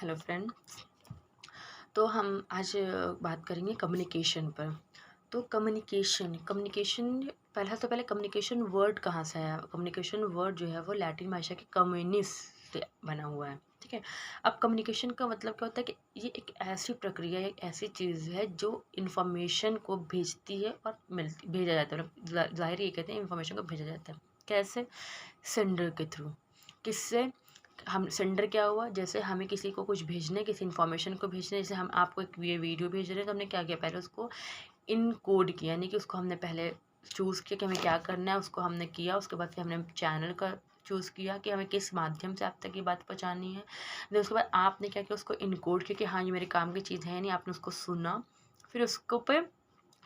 Hello friend. तो हम आज बात करेंगे कम्युनिकेशन पर। तो कम्युनिकेशन कम्युनिकेशन पहले कम्युनिकेशन वर्ड कहाँ से आया? कम्युनिकेशन वर्ड जो है वो लैटिन भाषा के कम्युनिस से बना हुआ है। ठीक है। अब कम्युनिकेशन का मतलब क्या होता है कि ये एक ऐसी प्रक्रिया, एक ऐसी चीज़ है जो इन्फॉर्मेशन को भेजती है और भेजा जाता है। मतलब ज़ाहिर ये कहते हैं इन्फॉर्मेशन को भेजा जाता है। कैसे? सेंडर के थ्रू। किससे? हम सेंडर क्या हुआ, जैसे हमें किसी को कुछ भेजना है, किसी इन्फॉर्मेशन को भेजना है, जैसे हम आपको एक ये वीडियो भेज रहे हैं, तो हमने क्या किया, पहले उसको इन कोड किया, यानी कि उसको हमने पहले चूज़ किया कि हमें क्या करना है, उसको हमने किया। उसके बाद फिर हमने चैनल का चूज़ किया कि हमें किस माध्यम से आप तक ये बात पहुँचानी है। फिर उसके बाद आपने क्या किया, उसको इनकोड किया कि हाँ ये मेरे काम की चीज़ है, नहीं आपने उसको सुना। फिर उसको पे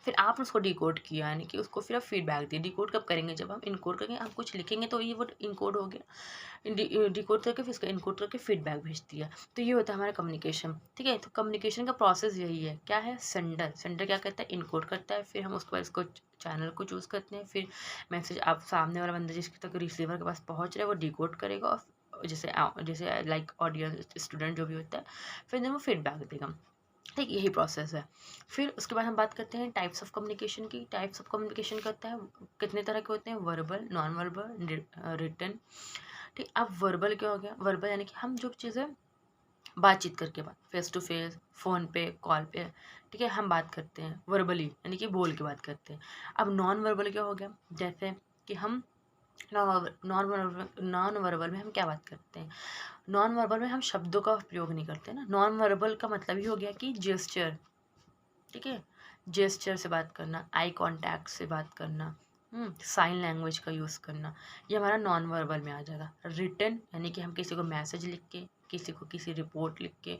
फिर आपने उसको डिकोड किया, यानी कि उसको फिर आप फीडबैक दिए। डिकोड कब करेंगे, जब हम इनकोड करेंगे, हम कुछ लिखेंगे तो ये वो इनकोड हो गया। डिकोड करके फिर इसका इनकोड करके फीडबैक भेज दिया। तो ये होता है हमारा कम्युनिकेशन। ठीक है। तो कम्युनिकेशन का प्रोसेस यही है। क्या है? सेंडर सेंडर क्या करता है, इनकोड करता है। फिर हम उसके बाद इसको चैनल को चूज़ करते हैं। फिर मैसेज आप सामने वाला बंदा जिसके तक रिसीवर के पास पहुंच रहा है वो डिकोड करेगा, और जैसे जैसे लाइक ऑडियंस स्टूडेंट जो भी होता है, फिर वो फीडबैक देगा। ठीक, यही प्रोसेस है। फिर उसके बाद हम बात करते हैं टाइप्स ऑफ कम्युनिकेशन की। टाइप्स ऑफ कम्युनिकेशन करता है कितने तरह के होते हैं? Verbal, non verbal, written. ठीक। अब वर्बल क्या हो गया? वर्बल यानी कि हम जो चीज़ें बातचीत करके, बात फेस टू फेस, फ़ोन पे, कॉल पे, ठीक है, हम बात करते हैं वर्बली, यानी कि बोल के बात करते हैं। अब नॉन वर्बल क्या हो गया? जैसे कि हम नॉन वर्बल में हम क्या बात करते हैं? नॉन वर्बल में हम शब्दों का प्रयोग नहीं करते ना। नॉन वर्बल का मतलब ही हो गया कि जेस्चर। ठीक है। जेस्चर से बात करना, आई कांटेक्ट से बात करना, साइन लैंग्वेज का यूज़ करना, ये हमारा नॉन वर्बल में आ जाएगा। रिटन यानी कि हम किसी को मैसेज लिख के, किसी को किसी रिपोर्ट लिख के,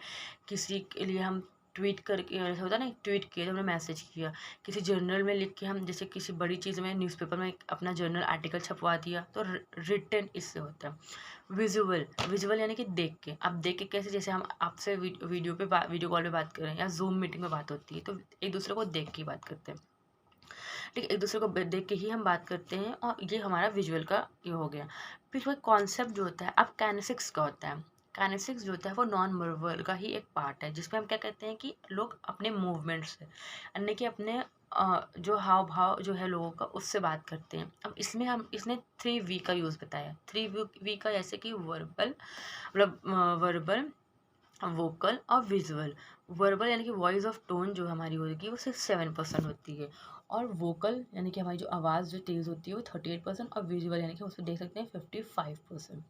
किसी के लिए हम ट्वीट करके, ऐसा होता है ना, ट्वीट किया तो हमने मैसेज किया। किसी जर्नल में लिख के, हम जैसे किसी बड़ी चीज़ में न्यूज़पेपर में अपना जर्नल आर्टिकल छपवा दिया, तो रिटन इससे होता है। विजुअल विजुअल यानी कि देख के। अब देख के कैसे? जैसे हम आपसे वीडियो कॉल पे बात कर रहे हैं या जूम मीटिंग में बात होती है, तो एक दूसरे को देख के ही बात करते हैं। ठीक है, एक दूसरे को देख के ही हम बात करते हैं, और ये हमारा विजुअल का ये हो गया। फिर वह कॉन्सेप्ट जो होता है, अब काइनेसिक्स का होता है। काइनेसिक्स जो होता है वो नॉन वर्बल का ही एक पार्ट है, जिसमें हम क्या कहते हैं कि लोग अपने मूवमेंट से, यानी कि अपने जो हाव भाव जो है लोगों का, उससे बात करते हैं। अब इसमें हम इसने 3V का यूज़ बताया। 3V का, जैसे कि वर्बल, मतलब वर्बल, वोकल और विजुअल। वर्बल यानी कि वॉइस ऑफ टोन जो हमारी होगी वो सिर्फ 7% होती है, और वोकल यानी कि हमारी जो आवाज़ जो तेज़ होती है वो 38%, और विजुअल यानी कि उसमें देख सकते हैं 55%।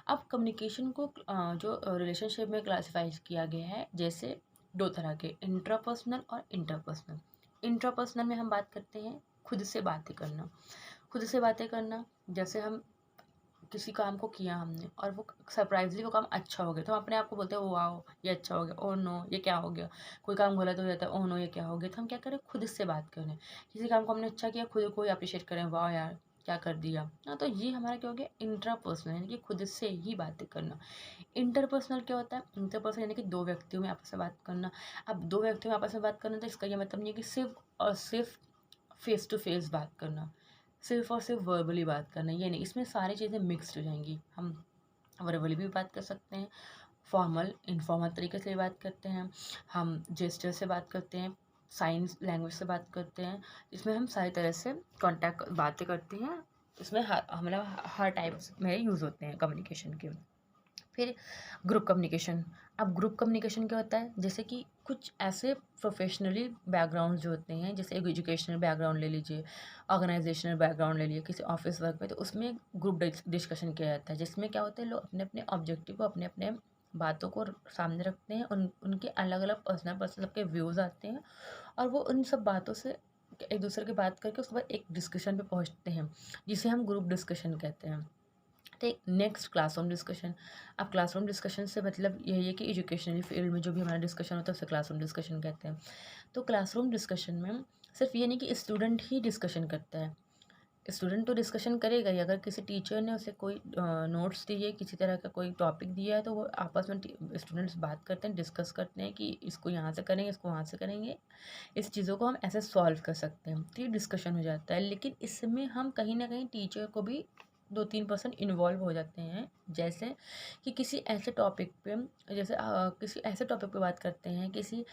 अब कम्युनिकेशन को जो रिलेशनशिप में क्लासिफाई किया गया है, जैसे दो तरह के, इंट्रापर्सनल और इंटरपर्सनल। इंट्रापर्सनल में हम बात करते हैं खुद से बातें करना। खुद से बातें करना, जैसे हम किसी काम को किया हमने और वो सरप्राइजली वो काम अच्छा हो गया, तो हम अपने आप को बोलते हैं ओ वाओ ये अच्छा हो गया, ओ नो ये क्या हो गया। कोई काम गलत हो जाता है, ओ नो ये क्या हो गया। तो हम क्या करें, खुद से बात करें। किसी काम को हमने अच्छा किया, खुद को ही अप्रिशिएट करें, वाह यार क्या कर दिया। हाँ, तो ये हमारा क्या हो गया, इंट्रापर्सनल, यानी कि खुद से ही बातें करना। इंटरपर्सनल क्या होता है? इंटरपर्सनल यानी कि दो व्यक्तियों में आपस में बात करना। अब दो व्यक्तियों में आपस में बात करना, तो इसका ये मतलब नहीं है कि सिर्फ और सिर्फ फेस टू फेस बात करना, सिर्फ और सिर्फ वर्बली बात करना, ये नहीं। इसमें सारी चीज़ें मिक्स्ड हो जाएंगी। हम वर्बली भी बात कर सकते हैं, फॉर्मल इनफॉर्मल तरीके से भी बात करते हैं, हम जेस्चर से बात करते हैं, साइंस लैंग्वेज से बात करते हैं। इसमें हम सारी तरह से कॉन्टैक्ट बातें करते हैं। इसमें मतलब हर टाइप्स में यूज़ होते हैं कम्युनिकेशन के। फिर ग्रुप कम्युनिकेशन। अब ग्रुप कम्युनिकेशन क्या होता है, जैसे कि कुछ ऐसे प्रोफेशनली बैकग्राउंड जो होते हैं, जैसे एक एजुकेशनल बैकग्राउंड ले लीजिए, ऑर्गेनाइजेशनल बैकग्राउंड ले लीजिए, किसी ऑफिस वर्क में, तो उसमें ग्रुप डिस्कशन किया जाता है, जिसमें क्या होता है, लोग अपने अपने ऑब्जेक्टिव को, अपने अपने बातों को सामने रखते हैं, उनके अलग अलग पर्सनल पर्सनल सबके व्यूज़ आते हैं, और वो उन सब बातों से एक दूसरे की बात करके उसके बाद एक डिस्कशन पे पहुंचते हैं, जिसे हम ग्रुप डिस्कशन कहते हैं। ठीक, नेक्स्ट क्लासरूम डिस्कशन। अब क्लासरूम डिस्कशन से मतलब यही है कि एजुकेशनल फील्ड में जो भी हमारा डिस्कशन होता है उसे क्लासरूम डिस्कशन कहते हैं। तो क्लासरूम डिस्कशन में सिर्फ ये नहीं कि स्टूडेंट ही डिस्कशन करता है। स्टूडेंट तो डिस्कशन करेगा ही, अगर किसी टीचर ने उसे कोई नोट्स दिए, किसी तरह का कोई टॉपिक दिया है, तो वो आपस में स्टूडेंट्स बात करते हैं, डिस्कस करते हैं कि इसको यहाँ से करेंगे, इसको वहाँ से करेंगे, इस चीज़ों को हम ऐसे सॉल्व कर सकते हैं। तो ये डिस्कशन हो जाता है, लेकिन इसमें हम कहीं ना कहीं टीचर को भी 2-3% इन्वॉल्व हो जाते हैं। जैसे कि किसी ऐसे टॉपिक पे, जैसे किसी ऐसे टॉपिक पे बात करते हैं, किसी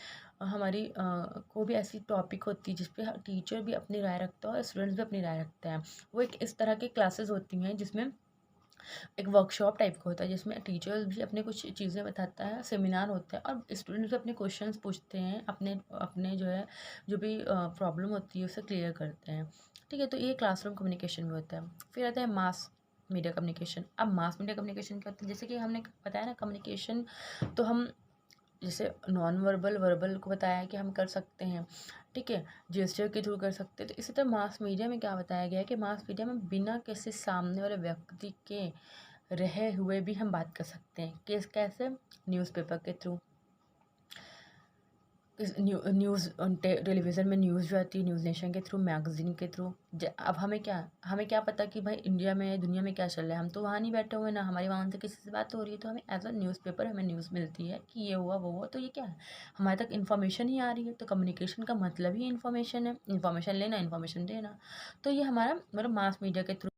हमारी कोई भी ऐसी टॉपिक होती है जिस पे टीचर भी अपनी राय रखता है और स्टूडेंट्स भी अपनी राय रखते हैं। वो एक इस तरह की क्लासेस होती हैं जिसमें एक वर्कशॉप टाइप का होता है, जिसमें टीचर्स भी अपने कुछ चीज़ें बताता है, सेमिनार होता है और स्टूडेंट्स भी अपने क्वेश्चंस पूछते हैं, अपने अपने जो है जो भी प्रॉब्लम होती है उसे क्लियर करते हैं। ठीक है, तो ये क्लासरूम कम्युनिकेशन में होता है। फिर आता है मास मीडिया कम्युनिकेशन। अब मास मीडिया कम्युनिकेशन क्या होता है, जैसे कि हमने बताया ना कम्युनिकेशन, तो हम जैसे नॉन वर्बल वर्बल को बताया कि हम कर सकते हैं, ठीक है, जेस्चर के थ्रू कर सकते हैं। तो इसी तरह मास मीडिया में क्या बताया गया है कि मास मीडिया में बिना किसी सामने वाले व्यक्ति के रहे हुए भी हम बात कर सकते हैं। कैसे? न्यूज़पेपर के थ्रू, न्यूज़ टेलीविज़न में न्यूज़ जो आती है न्यूज़ नेशन के थ्रू, मैगज़ीन के थ्रू। अब हमें क्या पता कि भाई इंडिया में दुनिया में क्या चल रहा है, हम तो वहाँ नहीं बैठे हुए ना, हमारी वहाँ से किसी से बात हो रही है, तो हमें एज अ न्यूज़पेपर हमें न्यूज़ मिलती है कि ये हुआ वो हुआ। तो ये क्या है, हमारे तक इन्फॉर्मेशन ही आ रही है। तो कम्युनिकेशन का मतलब ही इन्फॉर्मेशन है, इन्फॉर्मेशन लेना, इन्फॉर्मेशन देना। तो ये हमारा मतलब मास मीडिया के थ्रू